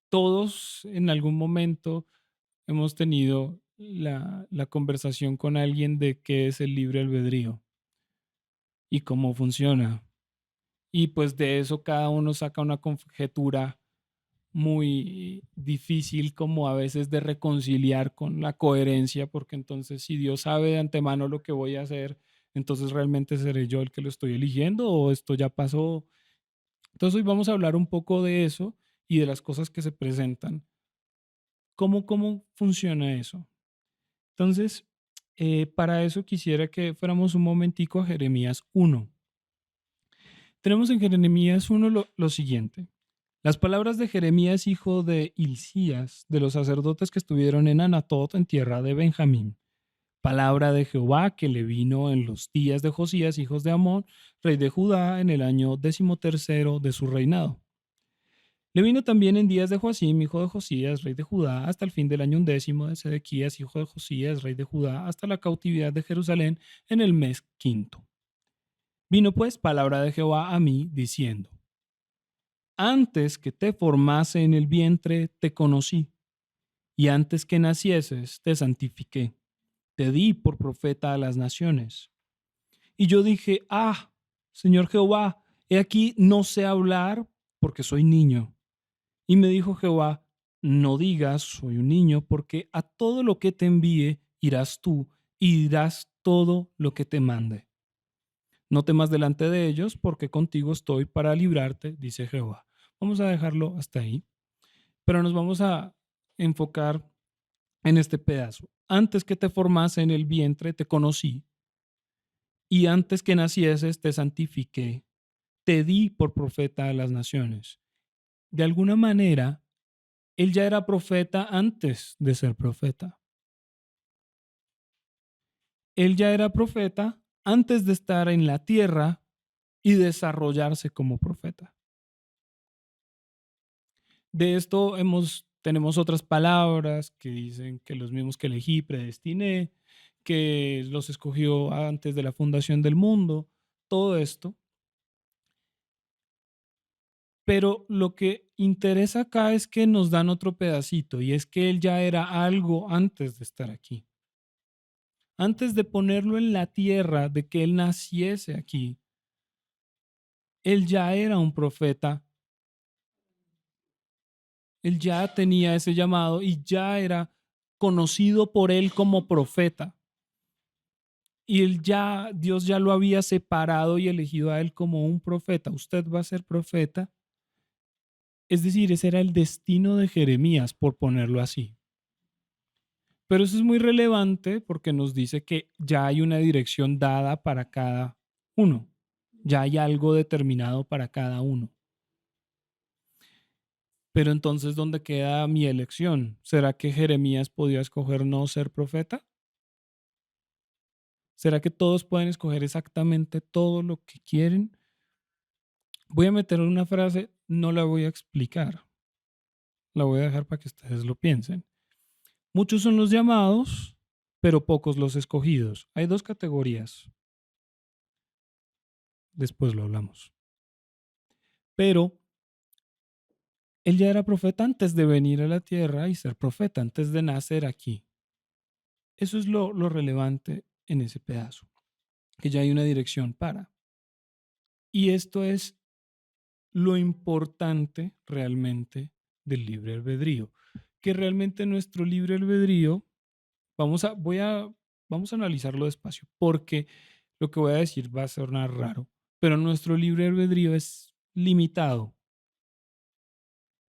Todos en algún momento hemos tenido la conversación con alguien de qué es el libre albedrío y cómo funciona. Y pues de eso cada uno saca una conjetura muy difícil como a veces de reconciliar con la coherencia, porque entonces si Dios sabe de antemano lo que voy a hacer, entonces realmente seré yo el que lo estoy eligiendo o esto ya pasó. Entonces hoy vamos a hablar un poco de eso y de las cosas que se presentan. ¿Cómo funciona eso? Entonces, para eso quisiera que fuéramos un momentico a Jeremías 1. Tenemos en Jeremías 1 lo siguiente. Las palabras de Jeremías, hijo de Hilcías, de los sacerdotes que estuvieron en Anatot, en tierra de Benjamín. Palabra de Jehová que le vino en los días de Josías, hijos de Amón, rey de Judá, en el año 13º de su reinado. Le vino también en días de Joacim, hijo de Josías, rey de Judá, hasta el fin del año 11 de Sedequías, hijo de Josías, rey de Judá, hasta la cautividad de Jerusalén en el mes quinto. Vino pues palabra de Jehová a mí, diciendo: Antes que te formase en el vientre, te conocí, y antes que nacieses, te santifiqué. Te di por profeta a las naciones. Y yo dije: Señor Jehová, he aquí no sé hablar porque soy niño. Y me dijo Jehová: No digas soy un niño, porque a todo lo que te envíe irás tú y dirás todo lo que te mande. No temas delante de ellos, porque contigo estoy para librarte, dice Jehová. Vamos a dejarlo hasta ahí, pero nos vamos a enfocar en este pedazo. Antes que te formase en el vientre, te conocí, y antes que nacieses, te santifiqué, te di por profeta a las naciones. De alguna manera, él ya era profeta antes de ser profeta. Él ya era profeta antes de estar en la tierra y desarrollarse como profeta. De esto tenemos otras palabras que dicen que los mismos que elegí, predestiné, que los escogió antes de la fundación del mundo, todo esto. Pero lo que interesa acá es que nos dan otro pedacito y es que él ya era algo antes de estar aquí. Antes de ponerlo en la tierra, de que él naciese aquí, él ya era un profeta, él ya tenía ese llamado y ya era conocido por él como profeta. Y Dios ya lo había separado y elegido a él como un profeta. Usted va a ser profeta. Es decir, ese era el destino de Jeremías, por ponerlo así. Pero eso es muy relevante porque nos dice que ya hay una dirección dada para cada uno. Ya hay algo determinado para cada uno. Pero entonces, ¿dónde queda mi elección? ¿Será que Jeremías podía escoger no ser profeta? ¿Será que todos pueden escoger exactamente todo lo que quieren? Voy a meter una frase, no la voy a explicar, la voy a dejar para que ustedes lo piensen. Muchos son los llamados, pero pocos los escogidos. Hay dos categorías, después lo hablamos. Pero él ya era profeta antes de venir a la tierra y ser profeta, antes de nacer aquí. Eso es lo relevante en ese pedazo, que ya hay una dirección para. Y esto es lo importante realmente del libre albedrío, que realmente nuestro libre albedrío, vamos a, voy a, vamos a analizarlo despacio, porque lo que voy a decir va a sonar raro, pero nuestro libre albedrío es limitado,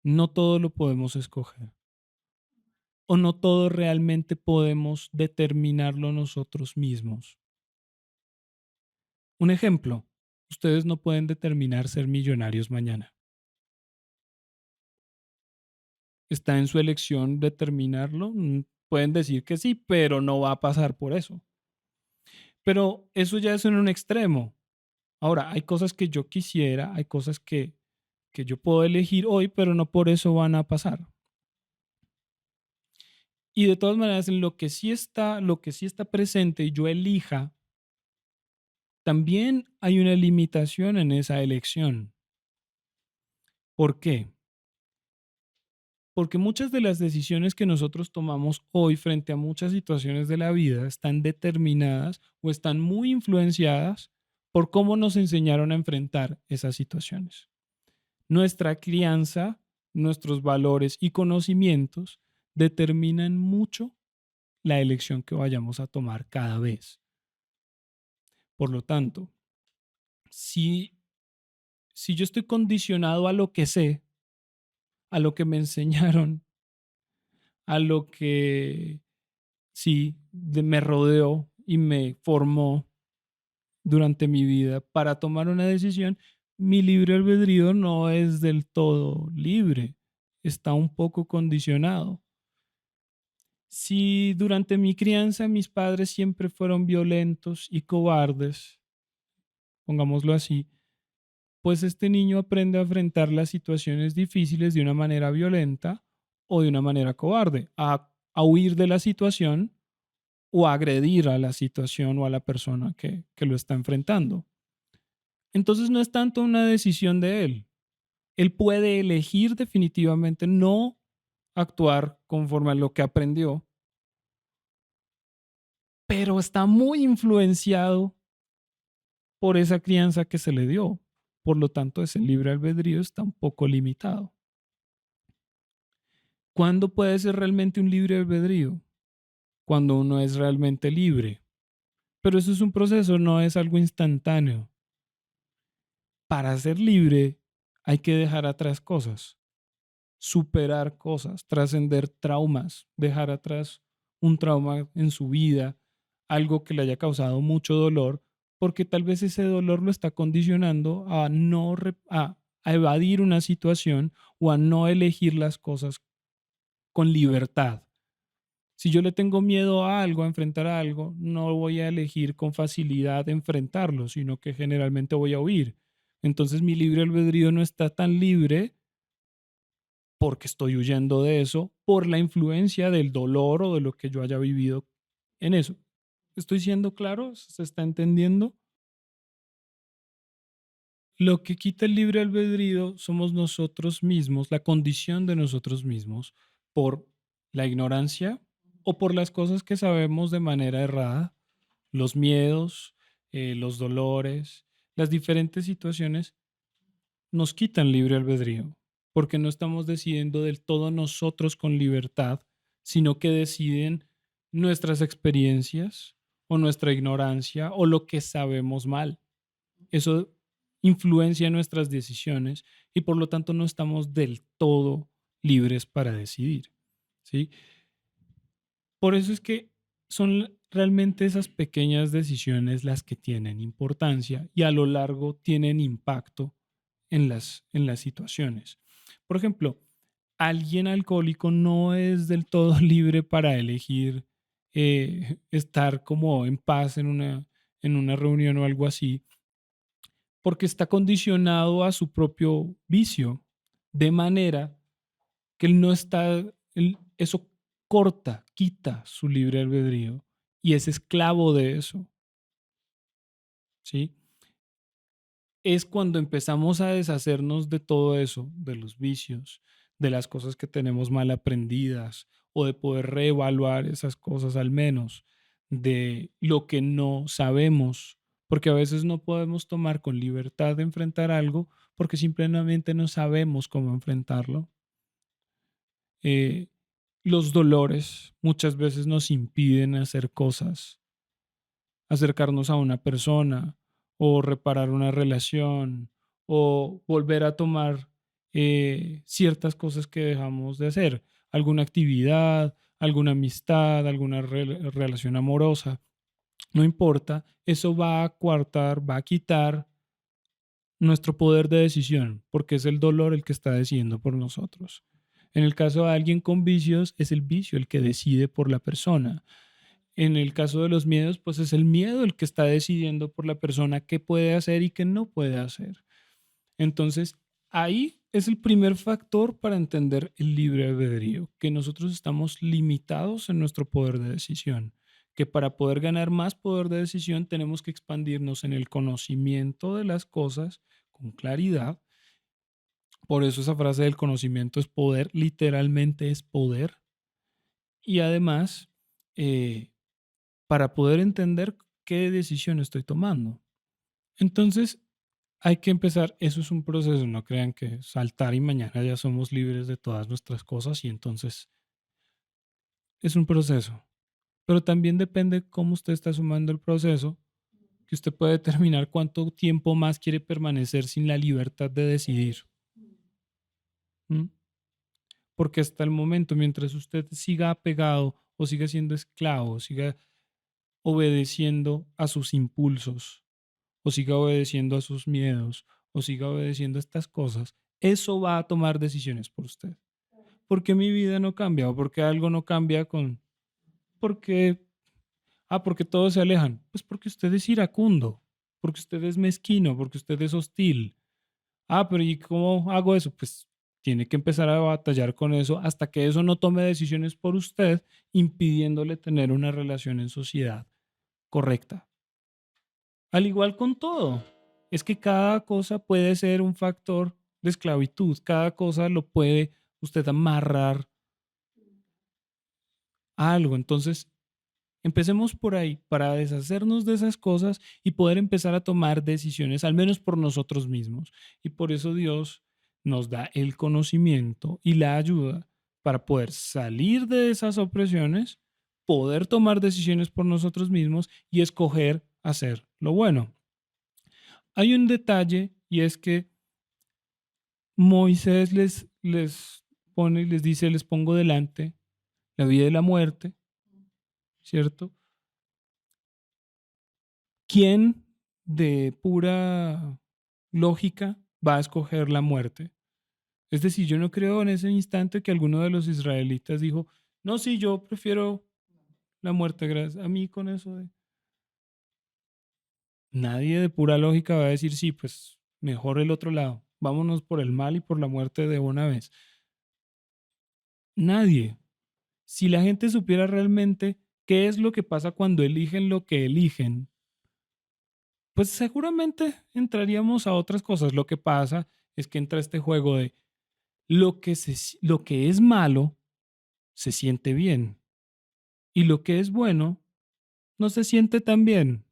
no todo lo podemos escoger o no todo realmente podemos determinarlo nosotros mismos. Un ejemplo, ustedes no pueden determinar ser millonarios mañana. Está en su elección determinarlo. Pueden decir que sí, pero no va a pasar por eso. Pero eso ya es en un extremo. Ahora, hay cosas que yo quisiera, hay cosas que yo puedo elegir hoy, pero no por eso van a pasar. Y de todas maneras, en lo que sí está presente y yo elija, también hay una limitación en esa elección. ¿Por qué? Porque muchas de las decisiones que nosotros tomamos hoy frente a muchas situaciones de la vida están determinadas o están muy influenciadas por cómo nos enseñaron a enfrentar esas situaciones. Nuestra crianza, nuestros valores y conocimientos determinan mucho la elección que vayamos a tomar cada vez. Por lo tanto, si, si yo estoy condicionado a lo que sé, a lo que me enseñaron, a lo que sí me rodeó y me formó durante mi vida para tomar una decisión, mi libre albedrío no es del todo libre, está un poco condicionado. Si durante mi crianza mis padres siempre fueron violentos y cobardes, pongámoslo así, pues este niño aprende a enfrentar las situaciones difíciles de una manera violenta o de una manera cobarde, a huir de la situación o a agredir a la situación o a la persona que lo está enfrentando. Entonces no es tanto una decisión de él. Él puede elegir definitivamente no actuar conforme a lo que aprendió, pero está muy influenciado por esa crianza que se le dio. Por lo tanto, ese libre albedrío está un poco limitado. ¿Cuándo puede ser realmente un libre albedrío? Cuando uno es realmente libre. Pero eso es un proceso, no es algo instantáneo. Para ser libre hay que dejar atrás cosas, superar cosas, trascender traumas, dejar atrás un trauma en su vida, algo que le haya causado mucho dolor, porque tal vez ese dolor lo está condicionando a no a evadir una situación o a no elegir las cosas con libertad. Si yo le tengo miedo a algo, a enfrentar a algo, no voy a elegir con facilidad enfrentarlo, sino que generalmente voy a huir. Entonces mi libre albedrío no está tan libre porque estoy huyendo de eso, por la influencia del dolor o de lo que yo haya vivido en eso. ¿Estoy siendo claro? ¿Se está entendiendo? Lo que quita el libre albedrío somos nosotros mismos, la condición de nosotros mismos, por la ignorancia o por las cosas que sabemos de manera errada, los miedos, los dolores, las diferentes situaciones nos quitan libre albedrío, porque no estamos decidiendo del todo nosotros con libertad, sino que deciden nuestras experiencias o nuestra ignorancia o lo que sabemos mal. Eso influencia nuestras decisiones y por lo tanto no estamos del todo libres para decidir, ¿sí? Por eso es que son realmente esas pequeñas decisiones las que tienen importancia y a lo largo tienen impacto en las situaciones. Por ejemplo, alguien alcohólico no es del todo libre para elegir estar como en paz en una reunión o algo así, porque está condicionado a su propio vicio, de manera que él no está, eso corta, quita su libre albedrío y es esclavo de eso, ¿sí? Es cuando empezamos a deshacernos de todo eso, de los vicios, de las cosas que tenemos mal aprendidas o de poder reevaluar esas cosas al menos, de lo que no sabemos, porque a veces no podemos tomar con libertad de enfrentar algo porque simplemente no sabemos cómo enfrentarlo. Eh, los dolores muchas veces nos impiden hacer cosas, acercarnos a una persona o reparar una relación o volver a tomar ciertas cosas que dejamos de hacer, alguna actividad, alguna amistad, alguna relación amorosa, no importa, eso va a coartar, va a quitar nuestro poder de decisión, porque es el dolor el que está decidiendo por nosotros. En el caso de alguien con vicios, es el vicio el que decide por la persona. En el caso de los miedos, pues es el miedo el que está decidiendo por la persona qué puede hacer y qué no puede hacer. Entonces, ahí es el primer factor para entender el libre albedrío, que nosotros estamos limitados en nuestro poder de decisión, que para poder ganar más poder de decisión tenemos que expandirnos en el conocimiento de las cosas con claridad Por eso esa frase del conocimiento es poder, literalmente es poder. Y además, eh, para poder entender qué decisión estoy tomando. Entonces, hay que empezar, eso es un proceso, no crean que saltar y mañana ya somos libres de todas nuestras cosas y entonces es un proceso. Pero también depende cómo usted está sumando el proceso, que usted puede determinar cuánto tiempo más quiere permanecer sin la libertad de decidir. ¿M? Porque hasta el momento, mientras usted siga apegado o siga siendo esclavo, siga obedeciendo a sus impulsos, o siga obedeciendo a sus miedos, o siga obedeciendo a estas cosas, eso va a tomar decisiones por usted. ¿Por qué mi vida no cambia? ¿O por qué algo no cambia con...? Porque, porque todos se alejan. Pues porque usted es iracundo, porque usted es mezquino, porque usted es hostil. Pero ¿y cómo hago eso? Pues tiene que empezar a batallar con eso hasta que eso no tome decisiones por usted, impidiéndole tener una relación en sociedad correcta. Al igual con todo, es que cada cosa puede ser un factor de esclavitud, cada cosa lo puede usted amarrar a algo. Entonces, empecemos por ahí para deshacernos de esas cosas y poder empezar a tomar decisiones, al menos por nosotros mismos. Y por eso Dios nos da el conocimiento y la ayuda para poder salir de esas opresiones, poder tomar decisiones por nosotros mismos y escoger hacer lo bueno. Hay un detalle y es que Moisés les pone, les dice, les pongo delante la vida y la muerte, ¿cierto? ¿Quién de pura lógica va a escoger la muerte? Es decir, yo no creo en ese instante que alguno de los israelitas dijo, no, sí, yo prefiero la muerte, gracias a mí con eso de... Nadie de pura lógica va a decir, sí, pues mejor el otro lado, vámonos por el mal y por la muerte de una vez. Nadie. Si la gente supiera realmente qué es lo que pasa cuando eligen lo que eligen, pues seguramente entraríamos a otras cosas. Lo que pasa es que entra este juego de lo que es malo se siente bien y lo que es bueno no se siente tan bien,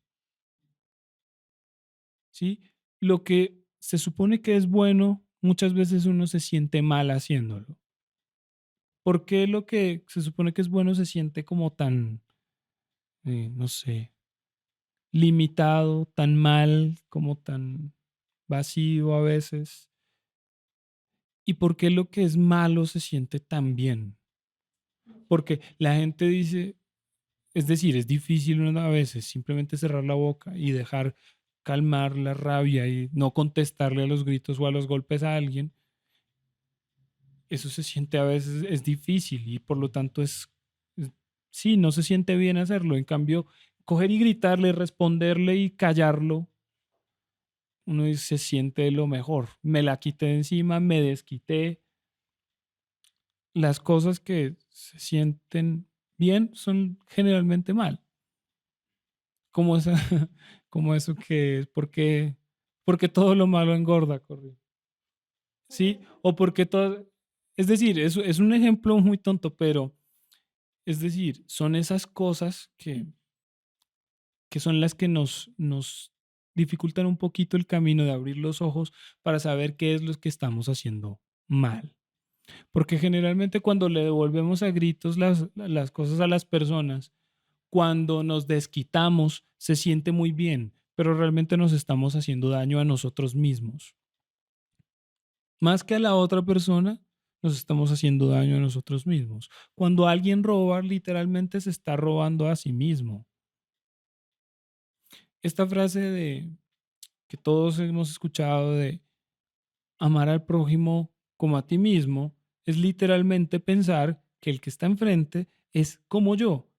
¿sí? Lo que se supone que es bueno, muchas veces uno se siente mal haciéndolo. ¿Por qué lo que se supone que es bueno se siente como tan, no sé, limitado, tan mal, como tan vacío a veces? ¿Y por qué lo que es malo se siente tan bien? Porque la gente dice, es decir, es difícil a veces simplemente cerrar la boca y dejar calmar la rabia y no contestarle a los gritos o a los golpes a alguien. Eso se siente a veces, es difícil y por lo tanto sí, no se siente bien hacerlo. En cambio, coger y gritarle, responderle y callarlo, uno se siente lo mejor. Me la quité de encima, me desquité. Las cosas que se sienten bien son generalmente mal. Como, esa, como eso que es porque todo lo malo engorda, correcto. ¿Sí? O porque todo... Es decir, es un ejemplo muy tonto, pero es decir, son esas cosas que son las que nos dificultan un poquito el camino de abrir los ojos para saber qué es lo que estamos haciendo mal. Porque generalmente cuando le devolvemos a gritos las cosas a las personas, cuando nos desquitamos, se siente muy bien, pero realmente nos estamos haciendo daño a nosotros mismos. Más que a la otra persona, nos estamos haciendo daño a nosotros mismos. Cuando alguien roba, literalmente se está robando a sí mismo. Esta frase de que todos hemos escuchado de amar al prójimo como a ti mismo es literalmente pensar que el que está enfrente es como yo,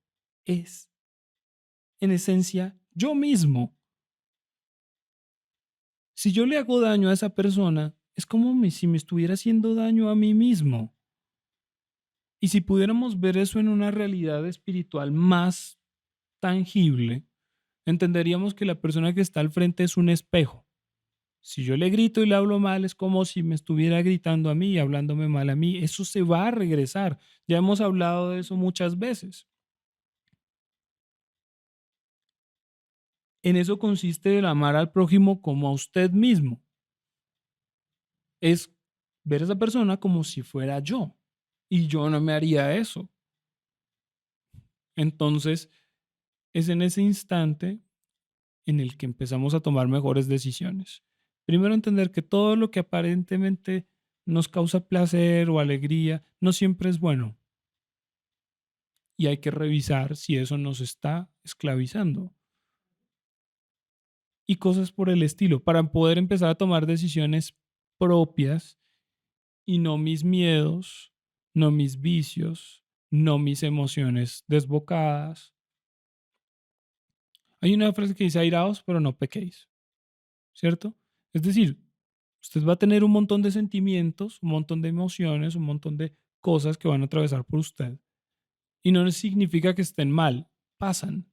es en esencia yo mismo. Si yo le hago daño a esa persona, es como si me estuviera haciendo daño a mí mismo. Y si pudiéramos ver eso en una realidad espiritual más tangible, entenderíamos que la persona que está al frente es un espejo. Si yo le grito y le hablo mal, es como si me estuviera gritando a mí y hablándome mal a mí. Eso se va a regresar. Ya hemos hablado de eso muchas veces. En eso consiste el amar al prójimo como a usted mismo. Es ver a esa persona como si fuera yo. Y yo no me haría eso. Entonces, es en ese instante en el que empezamos a tomar mejores decisiones. Primero, entender que todo lo que aparentemente nos causa placer o alegría no siempre es bueno. Y hay que revisar si eso nos está esclavizando. Y cosas por el estilo, para poder empezar a tomar decisiones propias y no mis miedos, no mis vicios, no mis emociones desbocadas. Hay una frase que dice airaos, pero no pequéis, ¿cierto? Es decir, usted va a tener un montón de sentimientos, un montón de emociones, un montón de cosas que van a atravesar por usted. Y no significa que estén mal, pasan.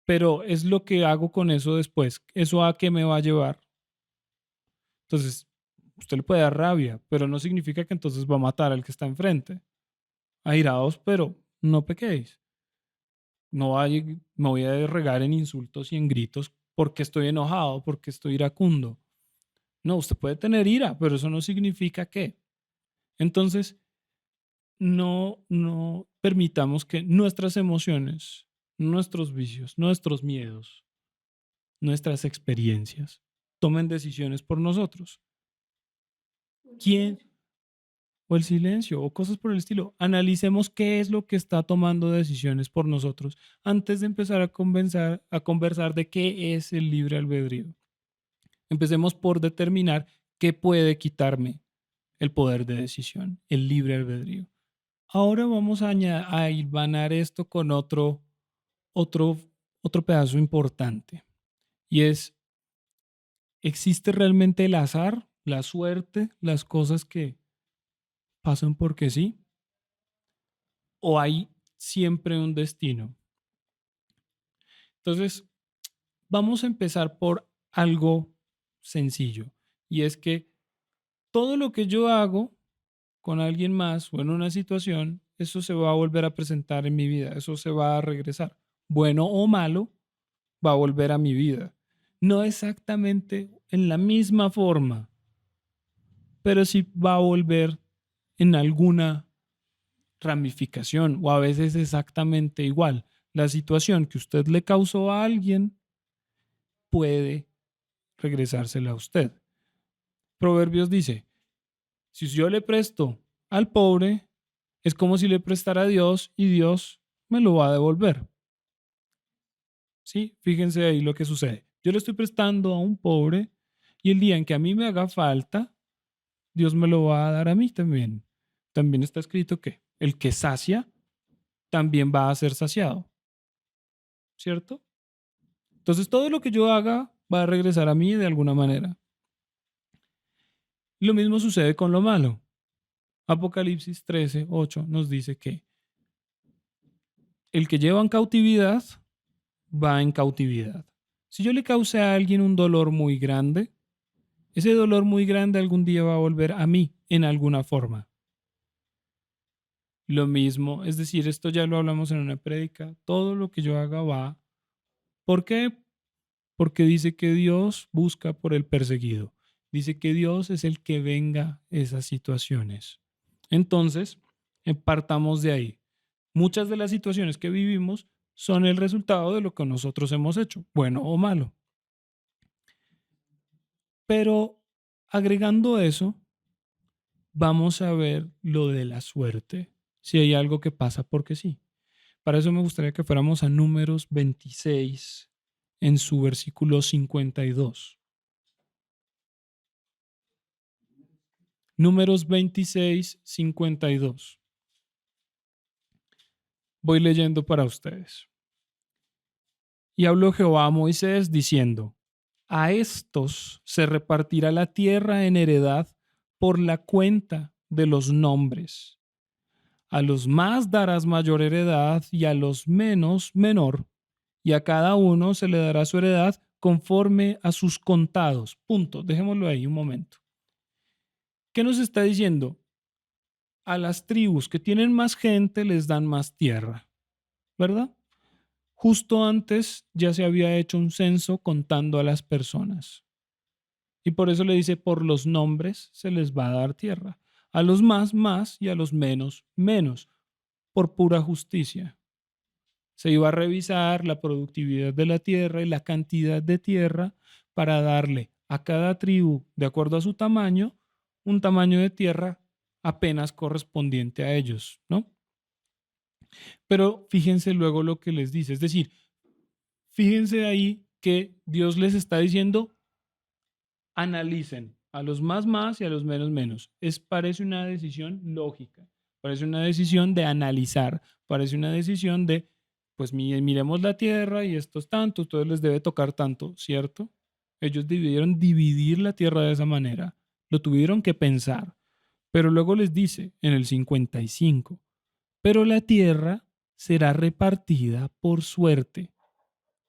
Pero es lo que hago con eso después. ¿Eso a qué me va a llevar? Entonces, usted le puede dar rabia, pero no significa que entonces va a matar al que está enfrente. Airaos, pero no pequéis. No me voy a regar en insultos y en gritos porque estoy enojado, porque estoy iracundo. No, usted puede tener ira, pero eso no significa que. Entonces, no permitamos que nuestras emociones, nuestros vicios, nuestros miedos, nuestras experiencias tomen decisiones por nosotros. ¿Quién? O el silencio, o cosas por el estilo. Analicemos qué es lo que está tomando decisiones por nosotros antes de empezar a conversar de qué es el libre albedrío. Empecemos por determinar qué puede quitarme el poder de decisión, el libre albedrío. Ahora vamos a hilvanar esto con otro, otro pedazo importante. Y es, ¿existe realmente el azar, la suerte, las cosas que pasan porque sí? ¿O hay siempre un destino? Entonces, vamos a empezar por algo sencillo. Y es que todo lo que yo hago con alguien más o en una situación, eso se va a volver a presentar en mi vida, eso se va a regresar. Bueno o malo, va a volver a mi vida. No exactamente en la misma forma, pero sí va a volver en alguna ramificación o a veces exactamente igual. La situación que usted le causó a alguien puede regresársela a usted. Proverbios dice, si yo le presto al pobre, es como si le prestara a Dios y Dios me lo va a devolver. ¿Sí? Fíjense ahí lo que sucede. Yo le estoy prestando a un pobre y el día en que a mí me haga falta, Dios me lo va a dar a mí también. También está escrito que el que sacia también va a ser saciado, ¿cierto? Entonces todo lo que yo haga va a regresar a mí de alguna manera. Lo mismo sucede con lo malo. Apocalipsis 13:8 nos dice que el que lleva en cautividad va en cautividad. Si yo le causé a alguien un dolor muy grande, ese dolor muy grande algún día va a volver a mí en alguna forma. Lo mismo, es decir, esto ya lo hablamos en una prédica, todo lo que yo haga va. ¿Por qué? Porque dice que Dios busca por el perseguido. Dice que Dios es el que venga esas situaciones. Entonces, partamos de ahí. Muchas de las situaciones que vivimos son el resultado de lo que nosotros hemos hecho, bueno o malo. Pero agregando eso, vamos a ver lo de la suerte, si hay algo que pasa porque sí. Para eso me gustaría que fuéramos a Números 26 en su versículo 52. Números 26, 52. Voy leyendo para ustedes. Y habló Jehová a Moisés diciendo, a estos se repartirá la tierra en heredad por la cuenta de los nombres. A los más darás mayor heredad y a los menos menor, y a cada uno se le dará su heredad conforme a sus contados. Punto. Dejémoslo ahí un momento. ¿Qué nos está diciendo? A las tribus que tienen más gente les dan más tierra, ¿verdad? Justo antes ya se había hecho un censo contando a las personas. Y por eso le dice, por los nombres se les va a dar tierra. A los más, más, y a los menos, menos, por pura justicia. Se iba a revisar la productividad de la tierra y la cantidad de tierra para darle a cada tribu, de acuerdo a su tamaño, un tamaño de tierra apenas correspondiente a ellos, ¿no? Pero fíjense luego lo que les dice, es decir, fíjense ahí que Dios les está diciendo, analicen a los más y a los menos. Parece una decisión lógica, parece una decisión de analizar, parece una decisión de, pues miremos la tierra y esto es tanto, entonces les debe tocar tanto, ¿cierto? Ellos debieron dividir la tierra de esa manera, lo tuvieron que pensar, pero luego les dice en el 55, pero la tierra será repartida por suerte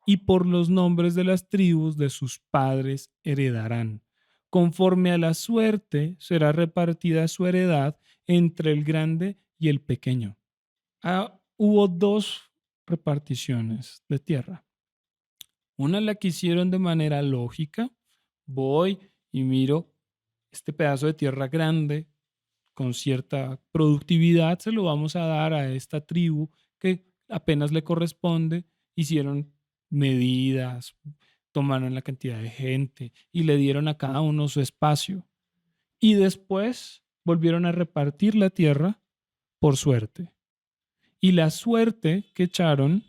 y por los nombres de las tribus de sus padres heredarán. Conforme a la suerte será repartida su heredad entre el grande y el pequeño. Hubo dos reparticiones de tierra. Una la que hicieron de manera lógica. Voy y miro este pedazo de tierra grande con cierta productividad, se lo vamos a dar a esta tribu que apenas le corresponde. Hicieron medidas, tomaron la cantidad de gente y le dieron a cada uno su espacio. Y después volvieron a repartir la tierra por suerte. Y la suerte que echaron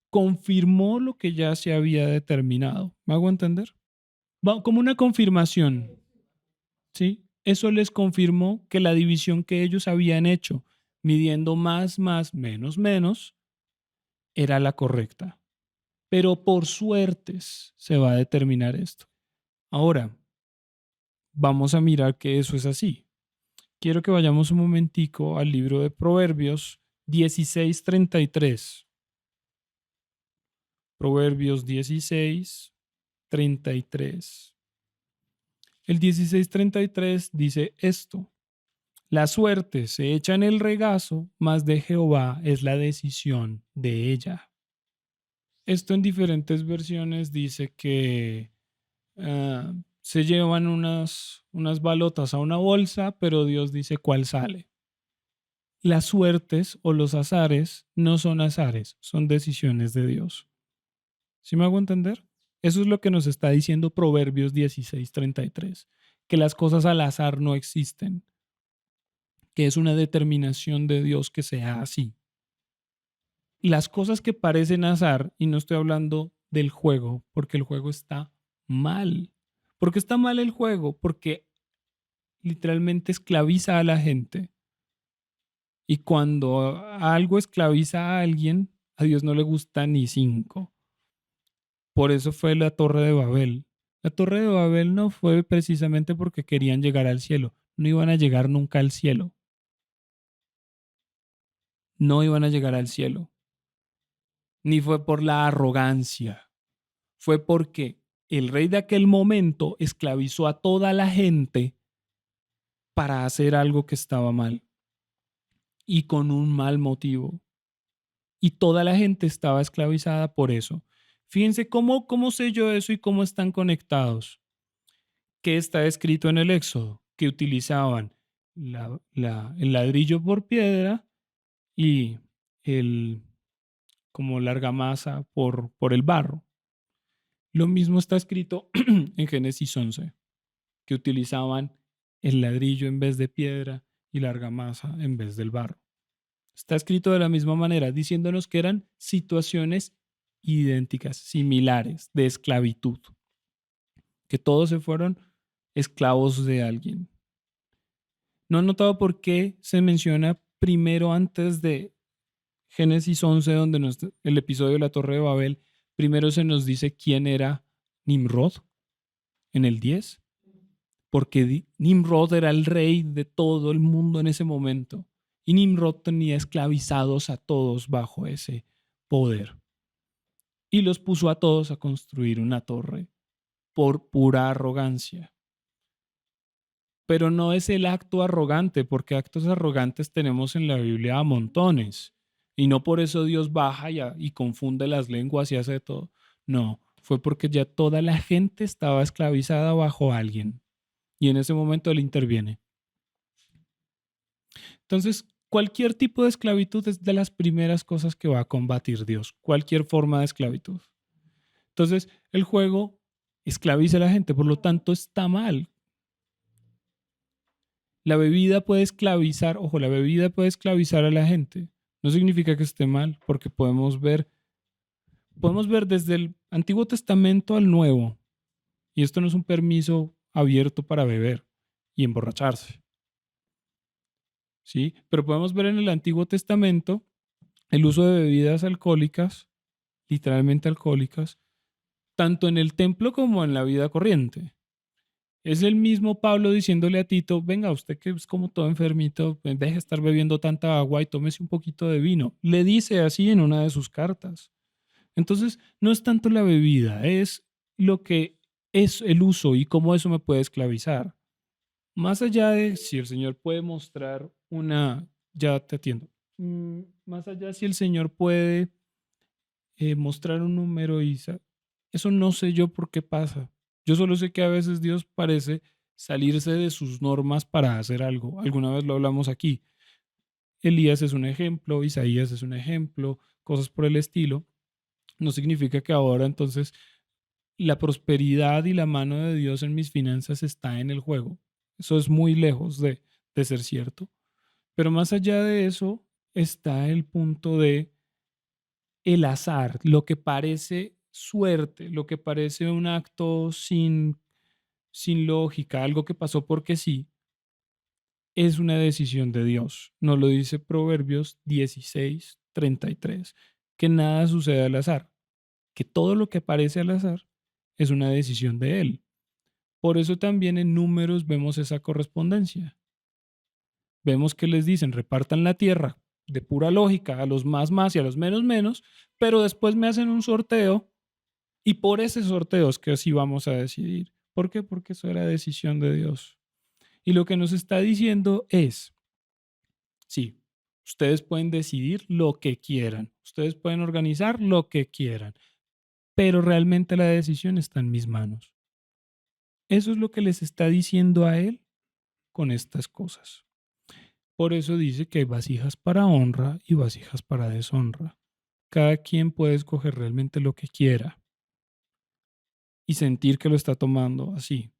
confirmó lo que ya se había determinado. ¿Me hago entender? Como una confirmación, ¿sí? Eso les confirmó que la división que ellos habían hecho, midiendo más, menos, menos, era la correcta. Pero por suertes se va a determinar esto. Ahora, vamos a mirar que eso es así. Quiero que vayamos un momentico al libro de Proverbios 16:33. Proverbios 16:33. El 16:33 dice esto: la suerte se echa en el regazo, mas de Jehová es la decisión de ella. Esto en diferentes versiones dice que se llevan unas balotas a una bolsa, pero Dios dice cuál sale. Las suertes o los azares no son azares, son decisiones de Dios. ¿Sí me hago entender? Eso es lo que nos está diciendo Proverbios 16:33, que las cosas al azar no existen, que es una determinación de Dios que sea así. Las cosas que parecen azar, y no estoy hablando del juego, porque el juego está mal. ¿Por qué está mal el juego? Porque literalmente esclaviza a la gente. Y cuando algo esclaviza a alguien, a Dios no le gusta ni cinco. Por eso fue la Torre de Babel. La Torre de Babel no fue precisamente porque querían llegar al cielo. No iban a llegar nunca al cielo. No iban a llegar al cielo. Ni fue por la arrogancia. Fue porque el rey de aquel momento esclavizó a toda la gente para hacer algo que estaba mal y con un mal motivo. Y toda la gente estaba esclavizada por eso. Fíjense cómo sé yo eso y cómo están conectados. ¿Qué está escrito en el Éxodo? Que utilizaban el ladrillo por piedra y el, como la argamasa por el barro. Lo mismo está escrito en Génesis 11, que utilizaban el ladrillo en vez de piedra y la argamasa en vez del barro. Está escrito de la misma manera, diciéndonos que eran situaciones idénticas, similares, de esclavitud, que todos se fueron esclavos de alguien. ¿No han notado por qué se menciona primero antes de Génesis 11, donde el episodio de la Torre de Babel, primero se nos dice quién era Nimrod en el 10? Porque Nimrod era el rey de todo el mundo en ese momento. Y Nimrod tenía esclavizados a todos bajo ese poder. y los puso a todos a construir una torre por pura arrogancia. Pero no es el acto arrogante, porque actos arrogantes tenemos en la Biblia a montones. Y no por eso Dios baja y confunde las lenguas y hace de todo. No, fue porque ya toda la gente estaba esclavizada bajo alguien. Y en ese momento él interviene. Entonces, cualquier tipo de esclavitud es de las primeras cosas que va a combatir Dios. Cualquier forma de esclavitud. Entonces, el juego esclaviza a la gente, por lo tanto está mal. La bebida puede esclavizar, ojo, la bebida puede esclavizar a la gente. No significa que esté mal, porque podemos ver desde el Antiguo Testamento al Nuevo. Y esto no es un permiso abierto para beber y emborracharse. ¿Sí? Pero podemos ver en el Antiguo Testamento el uso de bebidas alcohólicas, literalmente alcohólicas, tanto en el templo como en la vida corriente. Es el mismo Pablo diciéndole a Tito, venga, usted que es como todo enfermito, pues deje de estar bebiendo tanta agua y tómese un poquito de vino. Le dice así en una de sus cartas. Entonces, no es tanto la bebida, es lo que es el uso y cómo eso me puede esclavizar. Más allá de si el Señor puede mostrar ya te atiendo. Más allá si el Señor puede mostrar un número eso no sé yo por qué pasa. Yo solo sé que a veces Dios parece salirse de sus normas para hacer algo. Alguna vez lo hablamos aquí. Elías es un ejemplo, Isaías es un ejemplo, cosas por el estilo. No significa que ahora entonces la prosperidad y la mano de Dios en mis finanzas está en el juego. Eso es muy lejos de ser cierto. Pero más allá de eso está el punto de el azar, lo que parece suerte, lo que parece un acto sin lógica, algo que pasó porque sí, es una decisión de Dios. Nos lo dice Proverbios 16:33, que nada sucede al azar, que todo lo que parece al azar es una decisión de Él. Por eso también en números vemos esa correspondencia. Vemos que les dicen, repartan la tierra de pura lógica a los más y a los menos, pero después me hacen un sorteo y por ese sorteo es que así vamos a decidir. ¿Por qué? Porque eso era decisión de Dios. Y lo que nos está diciendo es, sí, ustedes pueden decidir lo que quieran, ustedes pueden organizar lo que quieran, pero realmente la decisión está en mis manos. Eso es lo que les está diciendo a él con estas cosas. Por eso dice que hay vasijas para honra y vasijas para deshonra. Cada quien puede escoger realmente lo que quiera y sentir que lo está tomando así,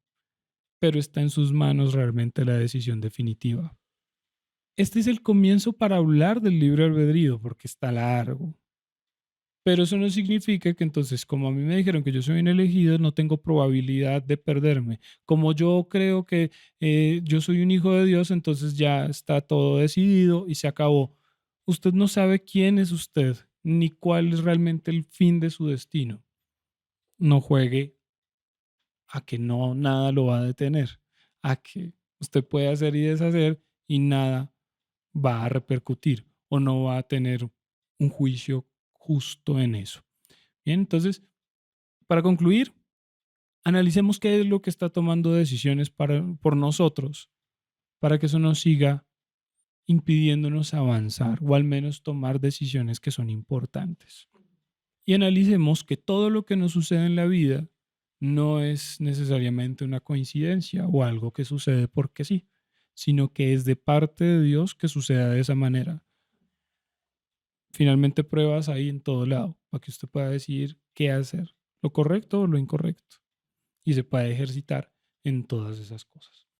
pero está en sus manos realmente la decisión definitiva. Este es el comienzo para hablar del libre albedrío, porque está largo. Pero eso no significa que entonces, como a mí me dijeron que yo soy un elegido, no tengo probabilidad de perderme. Como yo creo que yo soy un hijo de Dios, entonces ya está todo decidido y se acabó. Usted no sabe quién es usted, ni cuál es realmente el fin de su destino. No juegue a que no nada lo va a detener, a que usted puede hacer y deshacer y nada va a repercutir o no va a tener un juicio justo en eso. Bien, entonces, para concluir, analicemos qué es lo que está tomando decisiones por nosotros, para que eso nos siga impidiéndonos avanzar o al menos tomar decisiones que son importantes. Y analicemos que todo lo que nos sucede en la vida no es necesariamente una coincidencia o algo que sucede porque sí, sino que es de parte de Dios que suceda de esa manera. Finalmente pruebas ahí en todo lado para que usted pueda decidir qué hacer, lo correcto o lo incorrecto. Y se puede ejercitar en todas esas cosas.